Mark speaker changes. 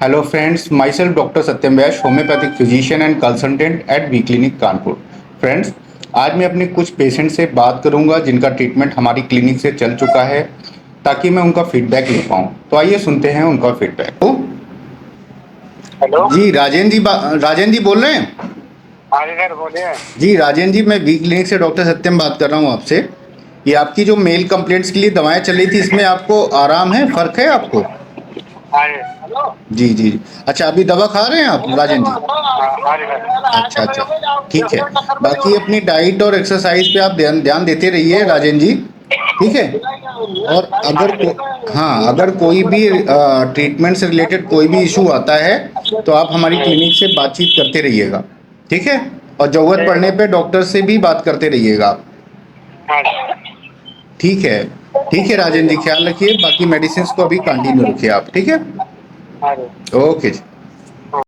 Speaker 1: Hello friends, my self doctor Satyam Vaish, homeopathic physician and consultant eight we clinic Kanpur. Friends, आज मैं अपने कुछ patient से बात करूंगा जिनका ट्रीटमेंट हमारी क्लिनिक से चल चुका है, ताकि मैं उनका फीडबैक ले पाऊँ। तो आइए सुनते हैं उनका फीडबैक।
Speaker 2: हेलो।
Speaker 1: जी राजेंद्र जी बोल रहे हैं।
Speaker 2: हाँ जी सर, बोलिए।
Speaker 1: जी राजेंद्र जी, मैं वी क्लिनिक से डॉक्टर सत्यम बात कर रहा हूँ आपसे। ये आपकी जो मेल कंप्लेंट्स के लिए दवाएं चल रही थी, इसमें आपको आराम है, फर्क है आपको?
Speaker 2: हाँ जी। हेलो।
Speaker 1: जी जी। अच्छा, अभी दवा खा रहे हैं आप राजेंद्र जी?
Speaker 2: हाँ जी
Speaker 1: अच्छा अच्छा, ठीक है। बाकी
Speaker 2: सर।
Speaker 1: अपनी डाइट और एक्सरसाइज पे आप ध्यान ध्यान देते रहिए राजेंद्र जी, ठीक है। और हाँ, अगर कोई भी ट्रीटमेंट से रिलेटेड कोई भी इशू आता है, तो आप हमारी क्लिनिक से बातचीत करते रहिएगा, ठीक है। और ज़रूरत
Speaker 2: ठीक
Speaker 1: पड़ने
Speaker 2: है।
Speaker 1: पे डॉक्टर से भी बात करते रहिएगा आप।
Speaker 2: हाँ जी।
Speaker 1: ठीक है। ठीक है राजेंद्र जी, ख्याल रखिए। बाकी मेडिसिन को अभी कंटिन्यू रखिए आप, ठीक है।
Speaker 2: हाँ जी।
Speaker 1: ओके जी।